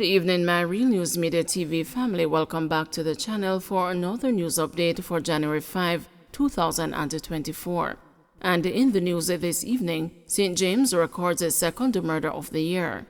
Good evening, my Real News Media TV family. Welcome back to the channel for another news update for January 5, 2024. And in the news this evening, St. James records its second murder of the year.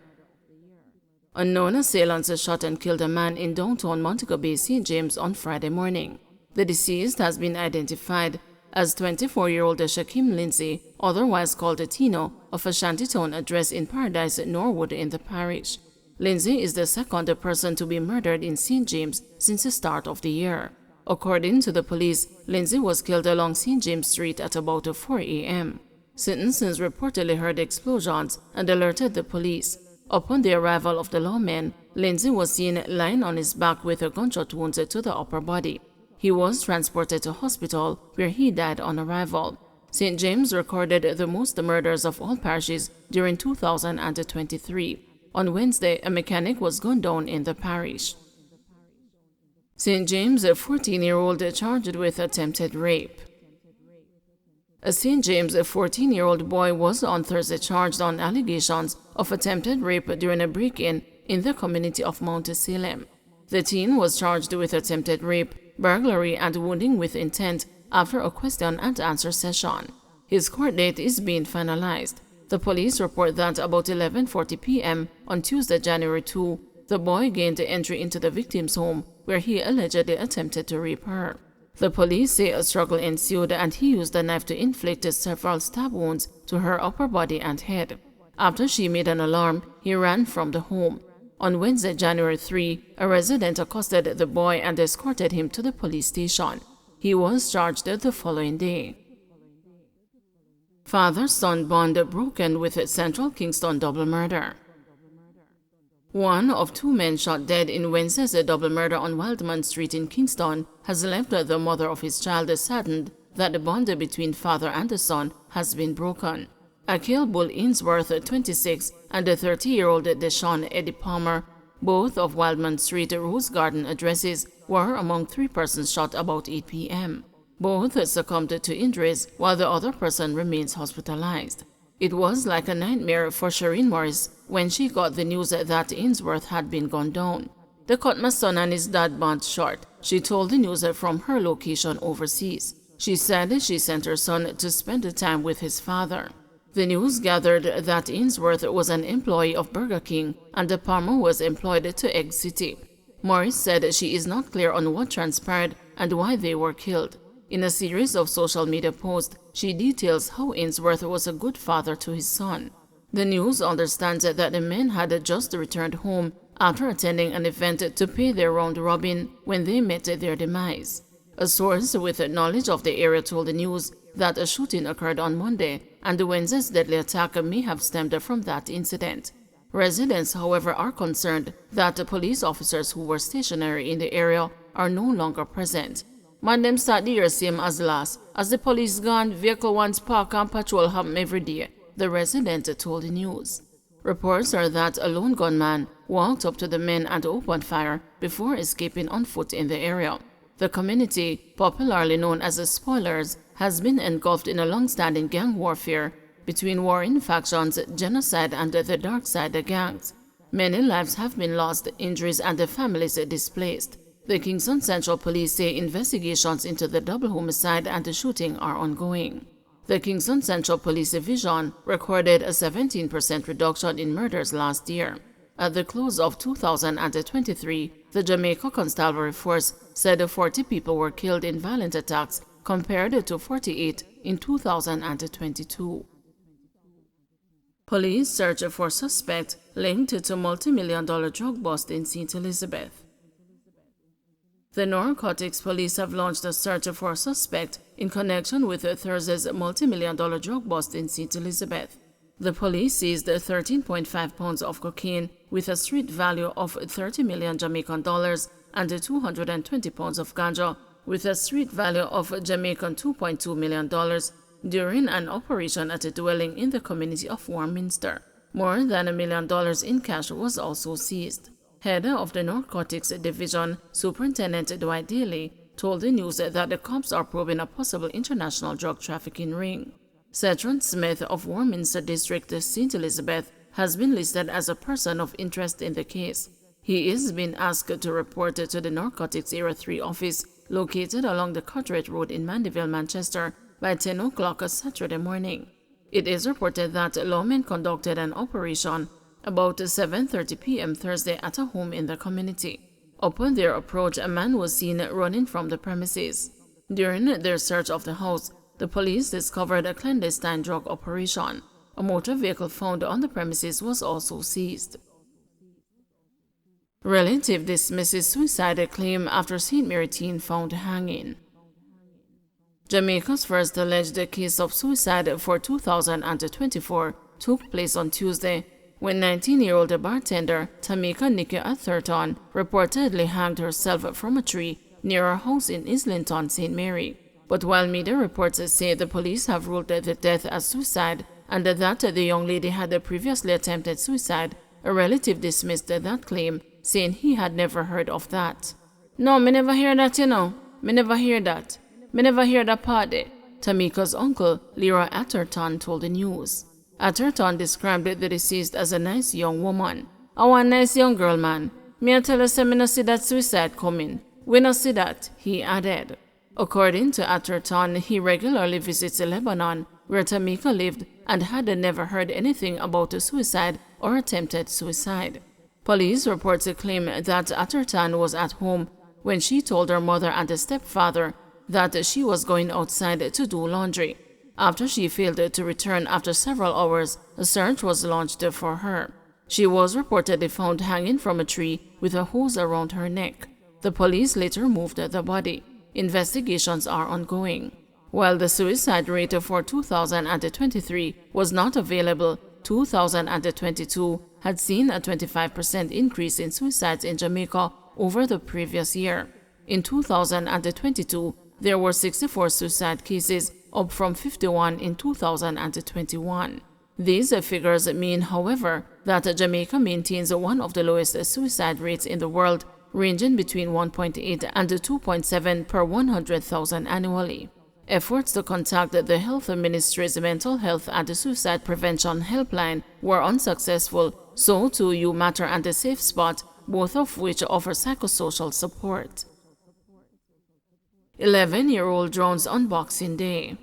Unknown assailants shot and killed a man in downtown Montego Bay, St. James on Friday morning. The deceased has been identified as 24-year-old Shaquem Lindsay, otherwise called Tino, of a shantytown address in Paradise, Norwood in the parish. Lindsay is the second person to be murdered in St. James since the start of the year. According to the police, Lindsay was killed along St. James Street at about 4 a.m. Citizens reportedly heard explosions and alerted the police. Upon the arrival of the lawmen, Lindsay was seen lying on his back with gunshot wounds to the upper body. He was transported to hospital, where he died on arrival. St. James recorded the most murders of all parishes during 2023. On Wednesday, a mechanic was gunned down in the parish. St. James, a 14-year-old charged with attempted rape. A St. James, a 14-year-old boy, was on Thursday charged on allegations of attempted rape during a break-in in the community of Mount Salem. The teen was charged with attempted rape, burglary, and wounding with intent after a question-and-answer session. His court date is being finalized. The police report that about 11:40 p.m. on Tuesday, January 2, the boy gained entry into the victim's home, where he allegedly attempted to rape her. The police say a struggle ensued and he used a knife to inflict several stab wounds to her upper body and head. After she made an alarm, he ran from the home. On Wednesday, January 3, a resident accosted the boy and escorted him to the police station. He was charged the following day. Father-son bond broken with Central Kingston double murder. One of two men shot dead in Wednesday's double murder on Wildman Street in Kingston has left the mother of his child saddened that the bond between father and the son has been broken. Akil Bull Ainsworth, 26, and the 30-year-old Deshaun Eddie Palmer, both of Wildman Street Rose Garden addresses, were among three persons shot about 8 p.m. Both succumbed to injuries while the other person remains hospitalized. It was like a nightmare for Shireen Morris when she got the news that Ainsworth had been gunned down. They cut my son and his dad bond short, she told the news from her location overseas. She said she sent her son to spend the time with his father. The news gathered that Ainsworth was an employee of Burger King and the Palmer was employed to Egg City. Morris said she is not clear on what transpired and why they were killed. In a series of social media posts, she details how Ainsworth was a good father to his son. The news understands that the men had just returned home after attending an event to pay their round robin when they met their demise. A source with knowledge of the area told the news that a shooting occurred on Monday and Wednesday's deadly attack may have stemmed from that incident. Residents, however, are concerned that the police officers who were stationary in the area are no longer present. Man, them start the year same as last. As the police gone, vehicle ones park and patrol happen every day, the resident told the news. Reports are that a lone gunman walked up to the men and opened fire before escaping on foot in the area. The community, popularly known as the Spoilers, has been engulfed in a long-standing gang warfare between warring factions, genocide, and the dark side gangs. Many lives have been lost, injuries, and the families displaced. The Kingston Central Police say investigations into the double homicide and the shooting are ongoing. The Kingston Central Police Division recorded a 17% reduction in murders last year. At the close of 2023, the Jamaica Constabulary Force said 40 people were killed in violent attacks compared to 48 in 2022. Police search for suspect linked to multi-million-dollar drug bust in St. Elizabeth. The narcotics police have launched a search for a suspect in connection with Thursday's multi-million-dollar drug bust in St. Elizabeth. The police seized 13.5 pounds of cocaine with a street value of 30 million Jamaican dollars and 220 pounds of ganja with a street value of Jamaican $2.2 million during an operation at a dwelling in the community of Warminster. More than $1 million in cash was also seized. Head of the Narcotics Division, Superintendent Dwight Daly, told the news that the cops are probing a possible international drug trafficking ring. Cetron Smith of Warminster District, St. Elizabeth, has been listed as a person of interest in the case. He is being asked to report to the Narcotics Area 3 office located along the Cartwright Road in Mandeville, Manchester by 10 o'clock Saturday morning. It is reported that lawmen conducted an operation about 7:30 p.m. Thursday at a home in the community. Upon their approach, a man was seen running from the premises. During their search of the house, the police discovered a clandestine drug operation. A motor vehicle found on the premises was also seized. Relative dismisses suicide claim after St. Mary teen found hanging. Jamaica's first alleged case of suicide for 2024 took place on Tuesday when 19-year-old bartender Tamika Nikki Atherton reportedly hanged herself from a tree near her house in Islington, St. Mary. But while media reports say the police have ruled the death as suicide and that the young lady had previously attempted suicide, a relative dismissed that claim, saying he had never heard of that. "No, me never hear that, you know. Me never hear that. Me never hear that part there," Tamika's uncle, Leroy Atherton, told the news. Atherton described the deceased as a nice young woman. "I want nice young girl, man. Me I tell her say me no see that suicide coming. We no see that," he added. According to Atherton, he regularly visits Lebanon, where Tamika lived, and had never heard anything about a suicide or attempted suicide. Police reports claim that Atherton was at home when she told her mother and stepfather that she was going outside to do laundry. After she failed to return after several hours, a search was launched for her. She was reportedly found hanging from a tree with a hose around her neck. The police later moved the body. Investigations are ongoing. While the suicide rate for 2023 was not available, 2022 had seen a 25% increase in suicides in Jamaica over the previous year. In 2022, there were 64 suicide cases, up from 51 in 2021. These figures mean, however, that Jamaica maintains one of the lowest suicide rates in the world, ranging between 1.8 and 2.7 per 100,000 annually. Efforts to contact the Health Ministry's Mental Health and Suicide Prevention Helpline were unsuccessful, so too You Matter and The Safe Spot, both of which offer psychosocial support. 11-year-old drowns on Boxing Day.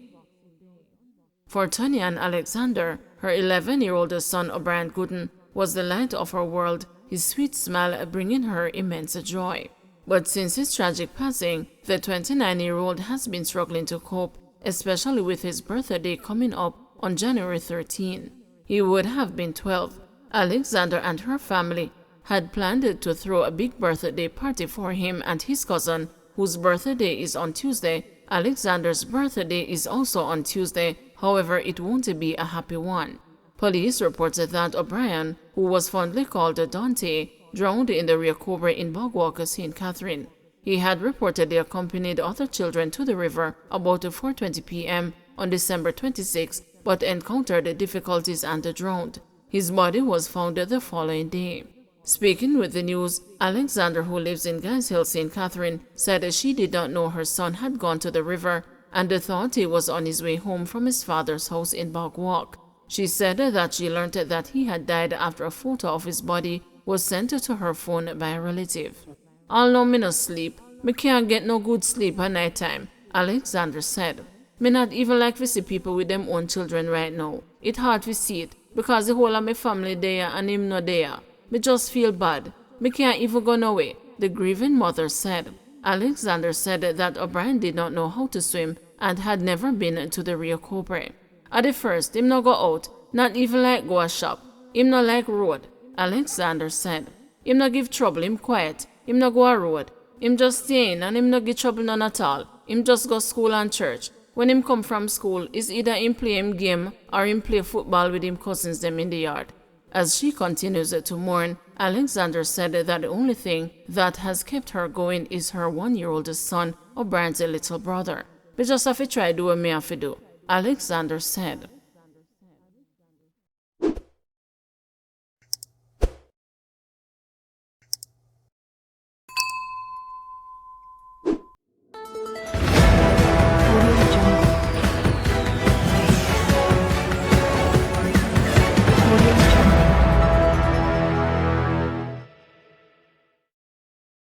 For Tanya and Alexander, her 11-year-old son O'Brien Gooden was the light of her world, his sweet smile bringing her immense joy. But since his tragic passing, the 29-year-old has been struggling to cope, especially with his birthday coming up on January 13. He would have been 12. Alexander and her family had planned to throw a big birthday party for him and his cousin, whose birthday is on Tuesday. Alexander's birthday is also on Tuesday, however, it won't be a happy one. Police reported that O'Brien, who was fondly called Dante, drowned in the Riacobre in Bogwalk, St. Catherine. He had reportedly accompanied other children to the river about 4:20 p.m. on December 26, but encountered difficulties and drowned. His body was found the following day. Speaking with the news, Alexander, who lives in Guys Hill, St. Catherine, said she did not know her son had gone to the river and thought he was on his way home from his father's house in Bogwalk. She said that she learned that he had died after a photo of his body was sent to her phone by a relative. "I'll know me no sleep. Me can't get no good sleep at night time," Alexander said. "Me not even like to see people with them own children right now. It hard to see it because the whole of my family there and him no there. Me just feel bad. Me can't even go nowhere," the grieving mother said. Alexander said that O'Brien did not know how to swim and had never been to the Riacobre. At the first, him no go out, not even like go a shop. Him no like road, Alexander said. Him no give trouble, him quiet. Him no go a road. Him just stay in and him no give trouble none at all. Him just go school and church. When him come from school, is either him play him game or him play football with him cousins them in the yard. As she continues to mourn, Alexander said that the only thing that has kept her going is her 1-year-old son, O'Brien's little brother. "We just have to try do what me have to do," Alexander said.